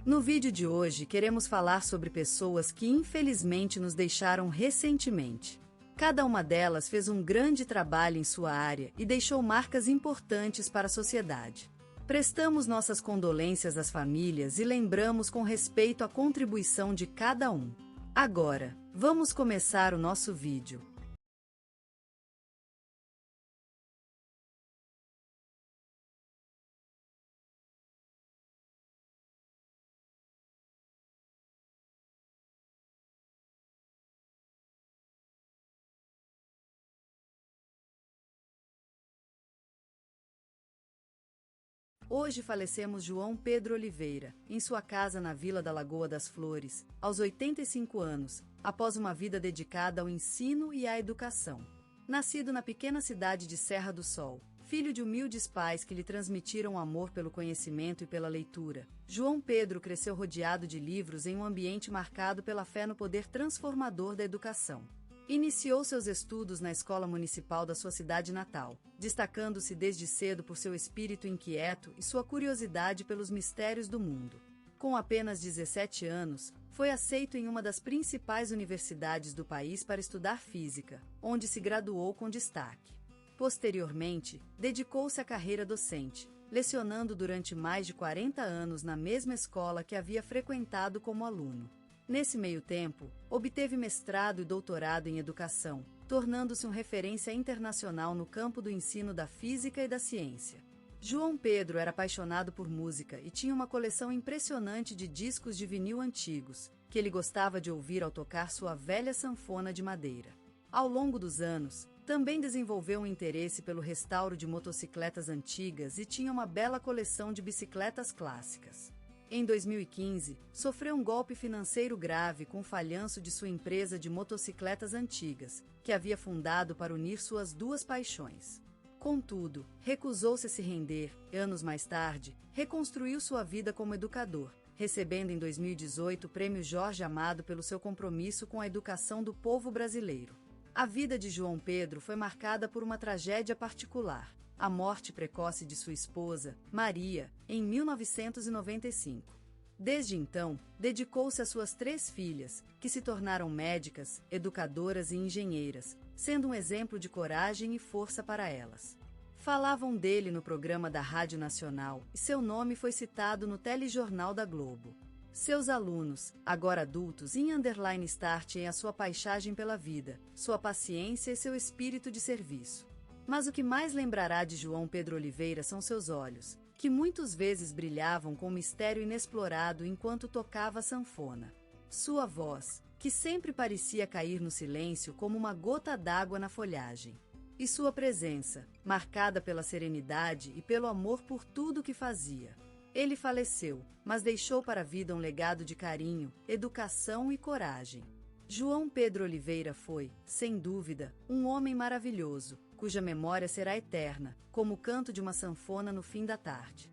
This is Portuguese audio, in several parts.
No vídeo de hoje queremos falar sobre pessoas que infelizmente nos deixaram recentemente. Cada uma delas fez um grande trabalho em sua área e deixou marcas importantes para a sociedade. Prestamos nossas condolências às famílias e lembramos com respeito a contribuição de cada um. Agora, vamos começar o nosso vídeo. Hoje falecemos João Pedro Oliveira, em sua casa na Vila da Lagoa das Flores, aos 85 anos, após uma vida dedicada ao ensino e à educação. Nascido na pequena cidade de Serra do Sol, filho de humildes pais que lhe transmitiram amor pelo conhecimento e pela leitura, João Pedro cresceu rodeado de livros em um ambiente marcado pela fé no poder transformador da educação. Iniciou seus estudos na escola municipal da sua cidade natal, destacando-se desde cedo por seu espírito inquieto e sua curiosidade pelos mistérios do mundo. Com apenas 17 anos, foi aceito em uma das principais universidades do país para estudar física, onde se graduou com destaque. Posteriormente, dedicou-se à carreira docente, lecionando durante mais de 40 anos na mesma escola que havia frequentado como aluno. Nesse meio tempo, obteve mestrado e doutorado em educação, tornando-se uma referência internacional no campo do ensino da física e da ciência. João Pedro era apaixonado por música e tinha uma coleção impressionante de discos de vinil antigos, que ele gostava de ouvir ao tocar sua velha sanfona de madeira. Ao longo dos anos, também desenvolveu um interesse pelo restauro de motocicletas antigas e tinha uma bela coleção de bicicletas clássicas. Em 2015, sofreu um golpe financeiro grave com o falhanço de sua empresa de motocicletas antigas, que havia fundado para unir suas duas paixões. Contudo, recusou-se a se render e, anos mais tarde, reconstruiu sua vida como educador, recebendo em 2018 o Prêmio Jorge Amado pelo seu compromisso com a educação do povo brasileiro. A vida de João Pedro foi marcada por uma tragédia particular: a morte precoce de sua esposa, Maria, em 1995. Desde então, dedicou-se às suas 3 filhas, que se tornaram médicas, educadoras e engenheiras, sendo um exemplo de coragem e força para elas. Falavam dele no programa da Rádio Nacional e seu nome foi citado no telejornal da Globo. Seus alunos, agora adultos, _startem a sua paixão pela vida, sua paciência e seu espírito de serviço. Mas o que mais lembrará de João Pedro Oliveira são seus olhos, que muitas vezes brilhavam com um mistério inexplorado enquanto tocava a sanfona. Sua voz, que sempre parecia cair no silêncio como uma gota d'água na folhagem. E sua presença, marcada pela serenidade e pelo amor por tudo que fazia. Ele faleceu, mas deixou para a vida um legado de carinho, educação e coragem. João Pedro Oliveira foi, sem dúvida, um homem maravilhoso, cuja memória será eterna, como o canto de uma sanfona no fim da tarde.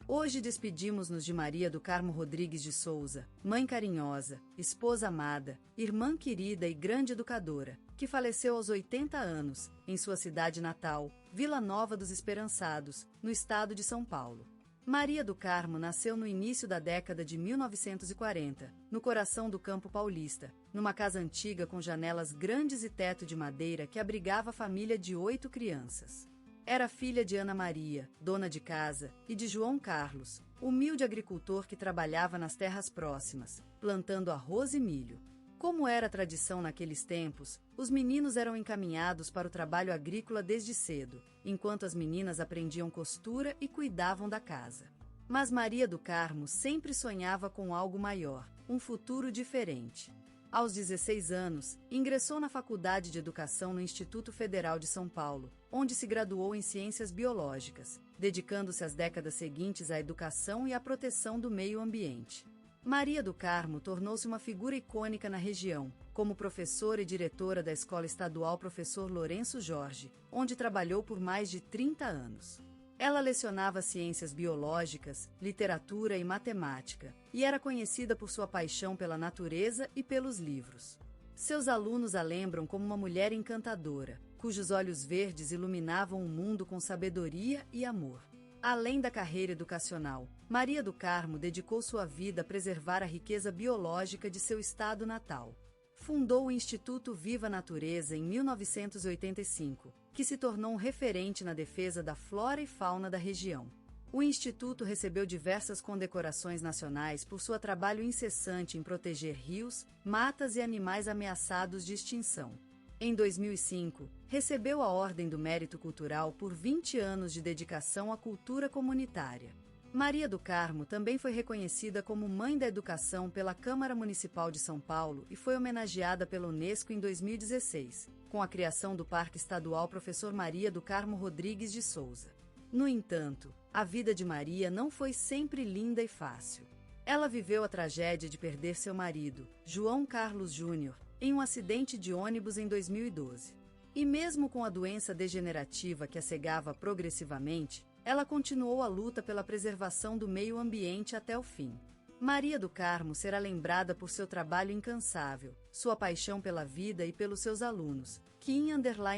Hoje despedimos-nos de Maria do Carmo Rodrigues de Souza, mãe carinhosa, esposa amada, irmã querida e grande educadora, que faleceu aos 80 anos, em sua cidade natal, Vila Nova dos Esperançados, no estado de São Paulo. Maria do Carmo nasceu no início da década de 1940, no coração do campo paulista, numa casa antiga com janelas grandes e teto de madeira que abrigava a família de 8 crianças. Era filha de Ana Maria, dona de casa, e de João Carlos, humilde agricultor que trabalhava nas terras próximas, plantando arroz e milho. Como era tradição naqueles tempos, os meninos eram encaminhados para o trabalho agrícola desde cedo, enquanto as meninas aprendiam costura e cuidavam da casa. Mas Maria do Carmo sempre sonhava com algo maior, um futuro diferente. Aos 16 anos, ingressou na Faculdade de Educação no Instituto Federal de São Paulo, onde se graduou em Ciências Biológicas, dedicando-se às décadas seguintes à educação e à proteção do meio ambiente. Maria do Carmo tornou-se uma figura icônica na região, como professora e diretora da Escola Estadual Professor Lourenço Jorge, onde trabalhou por mais de 30 anos. Ela lecionava ciências biológicas, literatura e matemática, e era conhecida por sua paixão pela natureza e pelos livros. Seus alunos a lembram como uma mulher encantadora, cujos olhos verdes iluminavam o mundo com sabedoria e amor. Além da carreira educacional, Maria do Carmo dedicou sua vida a preservar a riqueza biológica de seu estado natal. Fundou o Instituto Viva Natureza em 1985, que se tornou um referente na defesa da flora e fauna da região. O Instituto recebeu diversas condecorações nacionais por seu trabalho incessante em proteger rios, matas e animais ameaçados de extinção. Em 2005, recebeu a Ordem do Mérito Cultural por 20 anos de dedicação à cultura comunitária. Maria do Carmo também foi reconhecida como Mãe da Educação pela Câmara Municipal de São Paulo e foi homenageada pela Unesco em 2016, com a criação do Parque Estadual Professor Maria do Carmo Rodrigues de Souza. No entanto, a vida de Maria não foi sempre linda e fácil. Ela viveu a tragédia de perder seu marido, João Carlos Júnior, em um acidente de ônibus em 2012. E mesmo com a doença degenerativa que a cegava progressivamente, ela continuou a luta pela preservação do meio ambiente até o fim. Maria do Carmo será lembrada por seu trabalho incansável, sua paixão pela vida e pelos seus alunos, que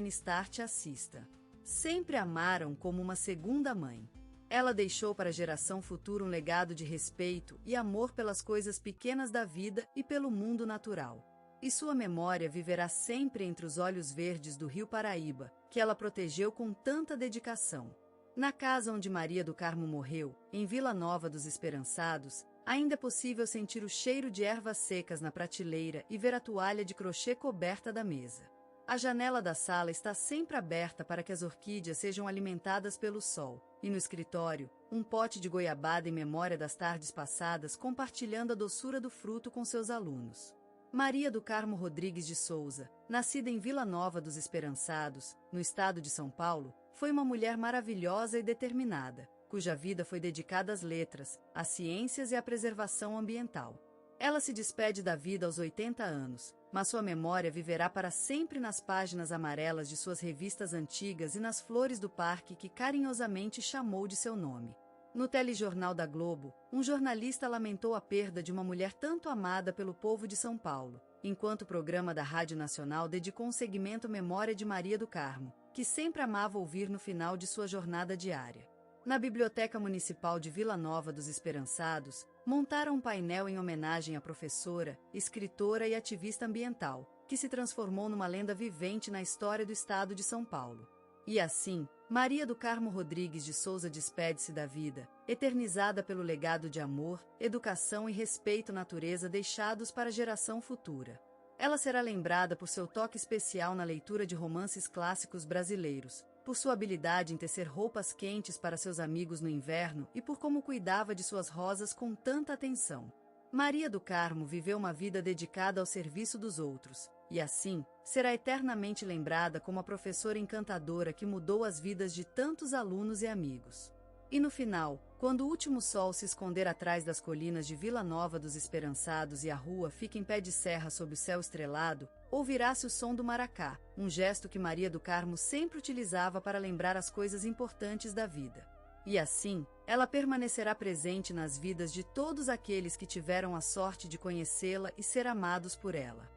_start assista. Sempre amaram como uma segunda mãe. Ela deixou para a geração futura um legado de respeito e amor pelas coisas pequenas da vida e pelo mundo natural. E sua memória viverá sempre entre os olhos verdes do Rio Paraíba, que ela protegeu com tanta dedicação. Na casa onde Maria do Carmo morreu, em Vila Nova dos Esperançados, ainda é possível sentir o cheiro de ervas secas na prateleira e ver a toalha de crochê coberta da mesa. A janela da sala está sempre aberta para que as orquídeas sejam alimentadas pelo sol, e no escritório, um pote de goiabada em memória das tardes passadas compartilhando a doçura do fruto com seus alunos. Maria do Carmo Rodrigues de Souza, nascida em Vila Nova dos Esperançados, no estado de São Paulo, foi uma mulher maravilhosa e determinada, cuja vida foi dedicada às letras, às ciências e à preservação ambiental. Ela se despede da vida aos 80 anos, mas sua memória viverá para sempre nas páginas amarelas de suas revistas antigas e nas flores do parque que carinhosamente chamou de seu nome. No telejornal da Globo, um jornalista lamentou a perda de uma mulher tanto amada pelo povo de São Paulo, enquanto o programa da Rádio Nacional dedicou um segmento à memória de Maria do Carmo, que sempre amava ouvir no final de sua jornada diária. Na Biblioteca Municipal de Vila Nova dos Esperançados, montaram um painel em homenagem à professora, escritora e ativista ambiental, que se transformou numa lenda vivente na história do estado de São Paulo. E assim, Maria do Carmo Rodrigues de Souza despede-se da vida, eternizada pelo legado de amor, educação e respeito à natureza deixados para a geração futura. Ela será lembrada por seu toque especial na leitura de romances clássicos brasileiros, por sua habilidade em tecer roupas quentes para seus amigos no inverno e por como cuidava de suas rosas com tanta atenção. Maria do Carmo viveu uma vida dedicada ao serviço dos outros, e assim, será eternamente lembrada como a professora encantadora que mudou as vidas de tantos alunos e amigos. E no final, quando o último sol se esconder atrás das colinas de Vila Nova dos Esperançados e a rua fica em pé de serra sob o céu estrelado, ouvirá-se o som do maracá, um gesto que Maria do Carmo sempre utilizava para lembrar as coisas importantes da vida. E assim, ela permanecerá presente nas vidas de todos aqueles que tiveram a sorte de conhecê-la e ser amados por ela.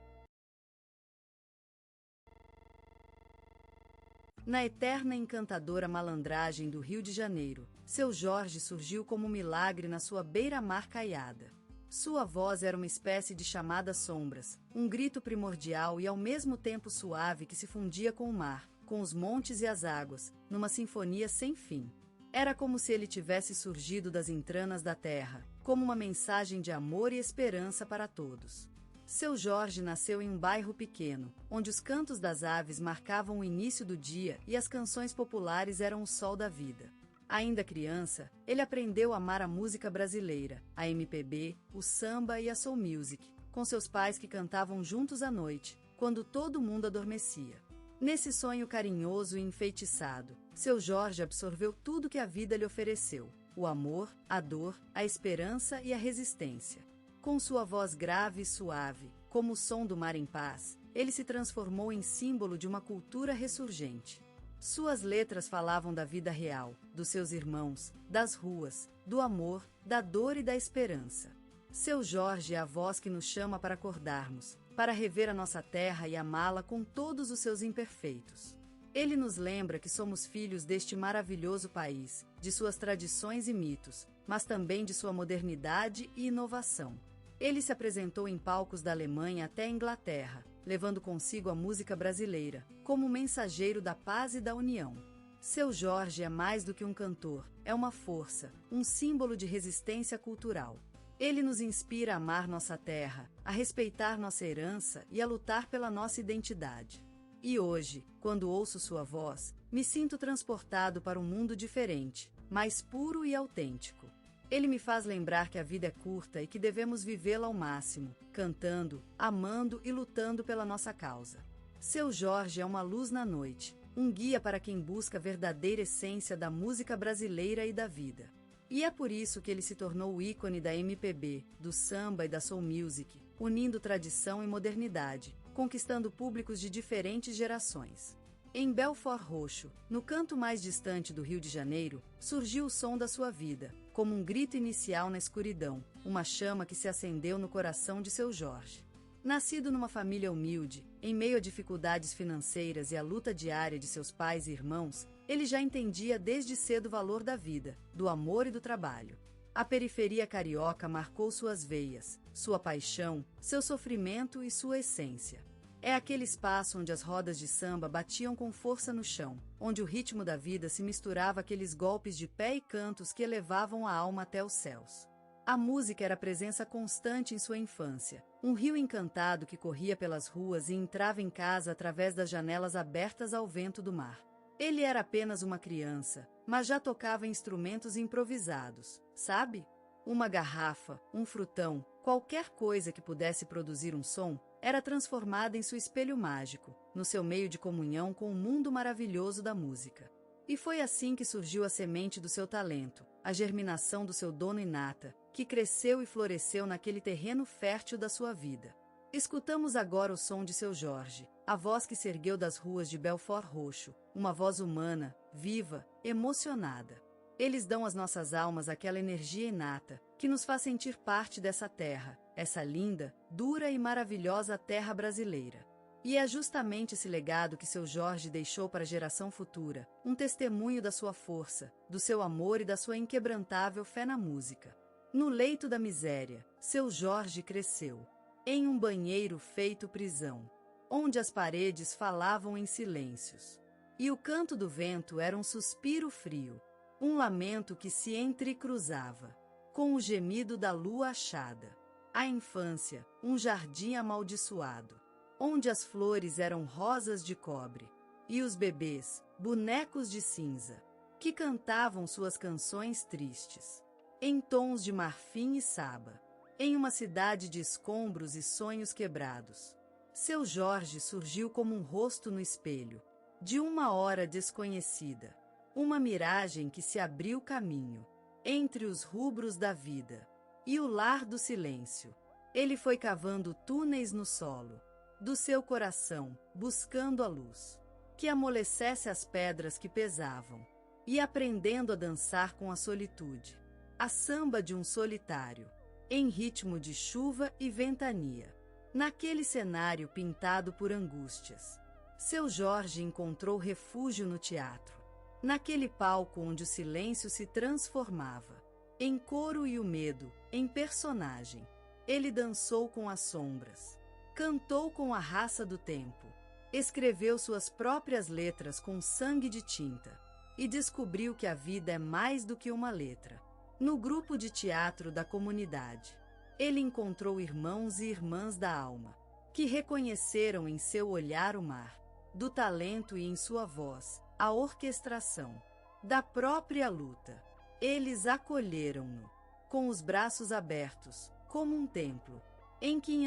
Na eterna e encantadora malandragem do Rio de Janeiro, seu Jorge surgiu como um milagre na sua beira-mar caiada. Sua voz era uma espécie de chamada sombras, um grito primordial e ao mesmo tempo suave que se fundia com o mar, com os montes e as águas, numa sinfonia sem fim. Era como se ele tivesse surgido das entranas da terra, como uma mensagem de amor e esperança para todos. Seu Jorge nasceu em um bairro pequeno, onde os cantos das aves marcavam o início do dia e as canções populares eram o sol da vida. Ainda criança, ele aprendeu a amar a música brasileira, a MPB, o samba e a soul music, com seus pais que cantavam juntos à noite, quando todo mundo adormecia. Nesse sonho carinhoso e enfeitiçado, seu Jorge absorveu tudo que a vida lhe ofereceu: o amor, a dor, a esperança e a resistência. Com sua voz grave e suave, como o som do mar em paz, ele se transformou em símbolo de uma cultura ressurgente. Suas letras falavam da vida real, dos seus irmãos, das ruas, do amor, da dor e da esperança. Seu Jorge é a voz que nos chama para acordarmos, para rever a nossa terra e amá-la com todos os seus imperfeitos. Ele nos lembra que somos filhos deste maravilhoso país, de suas tradições e mitos, mas também de sua modernidade e inovação. Ele se apresentou em palcos da Alemanha até a Inglaterra, levando consigo a música brasileira, como mensageiro da paz e da união. Seu Jorge é mais do que um cantor, é uma força, um símbolo de resistência cultural. Ele nos inspira a amar nossa terra, a respeitar nossa herança e a lutar pela nossa identidade. E hoje, quando ouço sua voz, me sinto transportado para um mundo diferente, mais puro e autêntico. Ele me faz lembrar que a vida é curta e que devemos vivê-la ao máximo, cantando, amando e lutando pela nossa causa. Seu Jorge é uma luz na noite, um guia para quem busca a verdadeira essência da música brasileira e da vida. E é por isso que ele se tornou o ícone da MPB, do samba e da soul music, unindo tradição e modernidade, conquistando públicos de diferentes gerações. Em Belford Roxo, no canto mais distante do Rio de Janeiro, surgiu o som da sua vida, como um grito inicial na escuridão, uma chama que se acendeu no coração de seu Jorge. Nascido numa família humilde, em meio a dificuldades financeiras e à luta diária de seus pais e irmãos, ele já entendia desde cedo o valor da vida, do amor e do trabalho. A periferia carioca marcou suas veias, sua paixão, seu sofrimento e sua essência. É aquele espaço onde as rodas de samba batiam com força no chão, onde o ritmo da vida se misturava àqueles golpes de pé e cantos que elevavam a alma até os céus. A música era presença constante em sua infância, um rio encantado que corria pelas ruas e entrava em casa através das janelas abertas ao vento do mar. Ele era apenas uma criança, mas já tocava instrumentos improvisados, sabe? Uma garrafa, um frutão, qualquer coisa que pudesse produzir um som, era transformada em seu espelho mágico, no seu meio de comunhão com o mundo maravilhoso da música. E foi assim que surgiu a semente do seu talento, a germinação do seu dom inata, que cresceu e floresceu naquele terreno fértil da sua vida. Escutamos agora o som de seu Jorge, a voz que se ergueu das ruas de Belford Roxo, uma voz humana, viva, emocionada. Eles dão às nossas almas aquela energia inata, que nos faz sentir parte dessa terra, essa linda, dura e maravilhosa terra brasileira. E é justamente esse legado que seu Jorge deixou para a geração futura, um testemunho da sua força, do seu amor e da sua inquebrantável fé na música. No leito da miséria, seu Jorge cresceu, em um banheiro feito prisão, onde as paredes falavam em silêncios. E o canto do vento era um suspiro frio, um lamento que se entrecruzava, com o gemido da lua achada. A infância, um jardim amaldiçoado, onde as flores eram rosas de cobre, e os bebês, bonecos de cinza, que cantavam suas canções tristes, em tons de marfim e saba, em uma cidade de escombros e sonhos quebrados. Seu Jorge surgiu como um rosto no espelho, de uma hora desconhecida, uma miragem que se abriu caminho, entre os rubros da vida, e o lar do silêncio. Ele foi cavando túneis no solo, do seu coração, buscando a luz, que amolecesse as pedras que pesavam, e aprendendo a dançar com a solitude, a samba de um solitário, em ritmo de chuva e ventania. Naquele cenário pintado por angústias, seu Jorge encontrou refúgio no teatro, naquele palco onde o silêncio se transformava em coro e o medo em personagem. Ele dançou com as sombras, cantou com a raça do tempo, escreveu suas próprias letras com sangue de tinta e descobriu que a vida é mais do que uma letra. No grupo de teatro da comunidade, ele encontrou irmãos e irmãs da alma, que reconheceram em seu olhar o mar, do talento e em sua voz, a orquestração da própria luta. Eles acolheram-no, com os braços abertos, como um templo, em que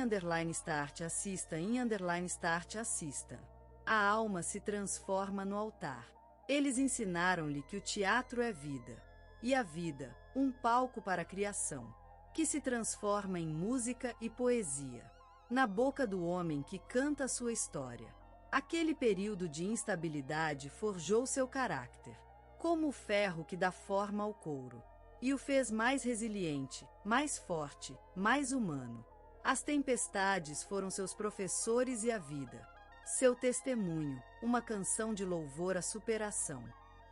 _start assista _start assista. A alma se transforma no altar. Eles ensinaram-lhe que o teatro é vida, e a vida, um palco para a criação, que se transforma em música e poesia, na boca do homem que canta a sua história. Aquele período de instabilidade forjou seu caráter, como o ferro que dá forma ao couro, e o fez mais resiliente, mais forte, mais humano. As tempestades foram seus professores e a vida, Seu testemunho, uma canção de louvor à superação.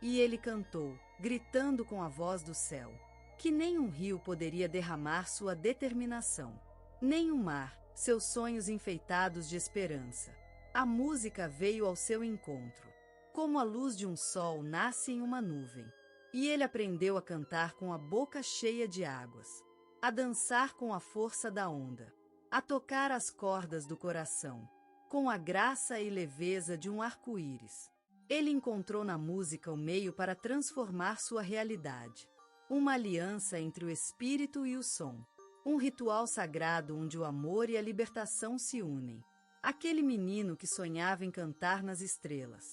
E ele cantou, gritando com a voz do céu, que nem um rio poderia derramar sua determinação, nem um mar, seus sonhos enfeitados de esperança. A música veio ao seu encontro, como a luz de um sol nasce em uma nuvem. E ele aprendeu a cantar com a boca cheia de águas, a dançar com a força da onda, a tocar as cordas do coração, com a graça e leveza de um arco-íris. Ele encontrou na música o meio para transformar sua realidade. Uma aliança entre o espírito e o som. Um ritual sagrado onde o amor e a libertação se unem. Aquele menino que sonhava em cantar nas estrelas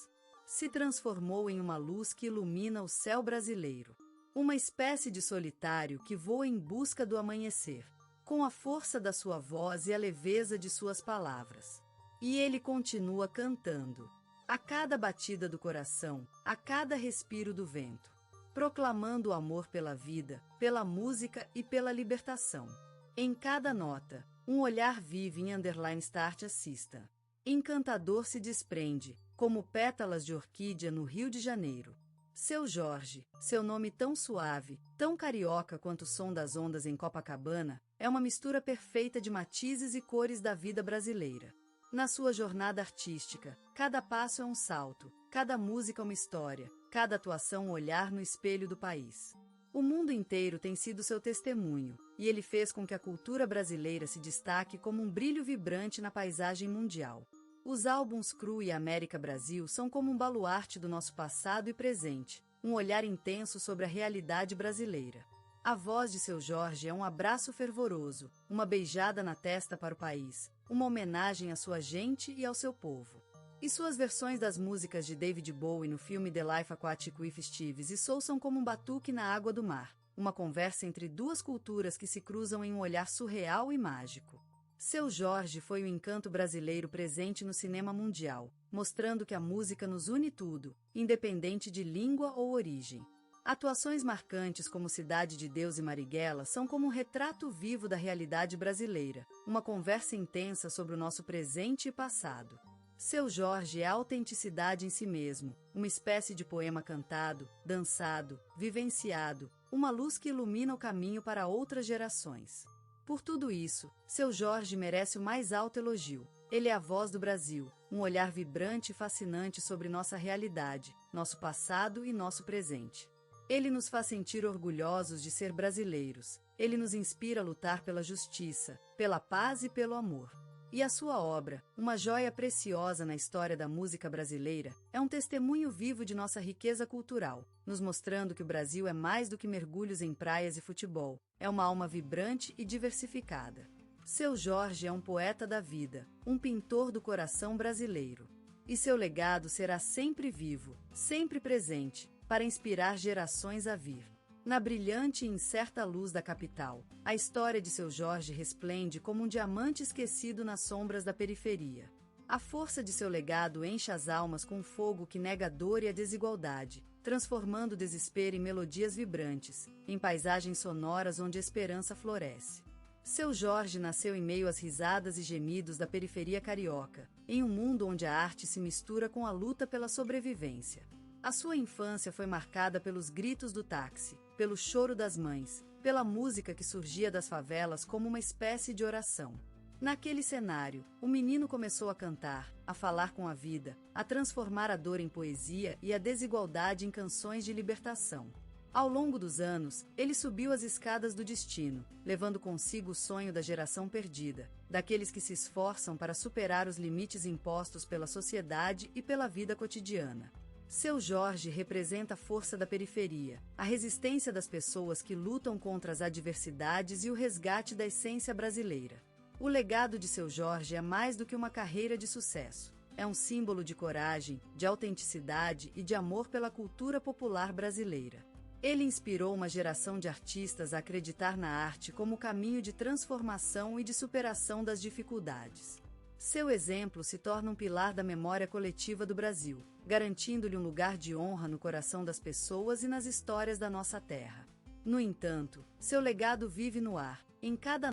se transformou em uma luz que ilumina o céu brasileiro. Uma espécie de solitário que voa em busca do amanhecer, com a força da sua voz e a leveza de suas palavras. E ele continua cantando, a cada batida do coração, a cada respiro do vento, proclamando o amor pela vida, pela música e pela libertação. Em cada nota, um olhar vive em *start assista. Encantador se desprende, como pétalas de orquídea no Rio de Janeiro. Seu Jorge, seu nome tão suave, tão carioca quanto o som das ondas em Copacabana, é uma mistura perfeita de matizes e cores da vida brasileira. Na sua jornada artística, cada passo é um salto, cada música uma história, cada atuação um olhar no espelho do país. O mundo inteiro tem sido seu testemunho, e ele fez com que a cultura brasileira se destaque como um brilho vibrante na paisagem mundial. Os álbuns Cru e América Brasil são como um baluarte do nosso passado e presente, um olhar intenso sobre a realidade brasileira. A voz de seu Jorge é um abraço fervoroso, uma beijada na testa para o país, uma homenagem à sua gente e ao seu povo. E suas versões das músicas de David Bowie no filme The Life Aquatic with Steve e Soul são como um batuque na água do mar, uma conversa entre duas culturas que se cruzam em um olhar surreal e mágico. Seu Jorge foi o encanto brasileiro presente no cinema mundial, mostrando que a música nos une tudo, independente de língua ou origem. Atuações marcantes como Cidade de Deus e Marighella são como um retrato vivo da realidade brasileira, uma conversa intensa sobre o nosso presente e passado. Seu Jorge é a autenticidade em si mesmo, uma espécie de poema cantado, dançado, vivenciado, uma luz que ilumina o caminho para outras gerações. Por tudo isso, seu Jorge merece o mais alto elogio. Ele é a voz do Brasil, um olhar vibrante e fascinante sobre nossa realidade, nosso passado e nosso presente. Ele nos faz sentir orgulhosos de ser brasileiros. Ele nos inspira a lutar pela justiça, pela paz e pelo amor. E a sua obra, uma joia preciosa na história da música brasileira, é um testemunho vivo de nossa riqueza cultural, nos mostrando que o Brasil é mais do que mergulhos em praias e futebol, é uma alma vibrante e diversificada. Seu Jorge é um poeta da vida, um pintor do coração brasileiro. E seu legado será sempre vivo, sempre presente, para inspirar gerações a vir. Na brilhante e incerta luz da capital, a história de seu Jorge resplende como um diamante esquecido nas sombras da periferia. A força de seu legado enche as almas com um fogo que nega a dor e a desigualdade, transformando o desespero em melodias vibrantes, em paisagens sonoras onde a esperança floresce. Seu Jorge nasceu em meio às risadas e gemidos da periferia carioca, em um mundo onde a arte se mistura com a luta pela sobrevivência. A sua infância foi marcada pelos gritos do táxi, pelo choro das mães, pela música que surgia das favelas como uma espécie de oração. Naquele cenário, o menino começou a cantar, a falar com a vida, a transformar a dor em poesia e a desigualdade em canções de libertação. Ao longo dos anos, ele subiu as escadas do destino, levando consigo o sonho da geração perdida, daqueles que se esforçam para superar os limites impostos pela sociedade e pela vida cotidiana. Seu Jorge representa a força da periferia, a resistência das pessoas que lutam contra as adversidades e o resgate da essência brasileira. O legado de seu Jorge é mais do que uma carreira de sucesso. É um símbolo de coragem, de autenticidade e de amor pela cultura popular brasileira. Ele inspirou uma geração de artistas a acreditar na arte como caminho de transformação e de superação das dificuldades. Seu exemplo se torna um pilar da memória coletiva do Brasil, garantindo-lhe um lugar de honra no coração das pessoas e nas histórias da nossa terra. No entanto, seu legado vive no ar, em cada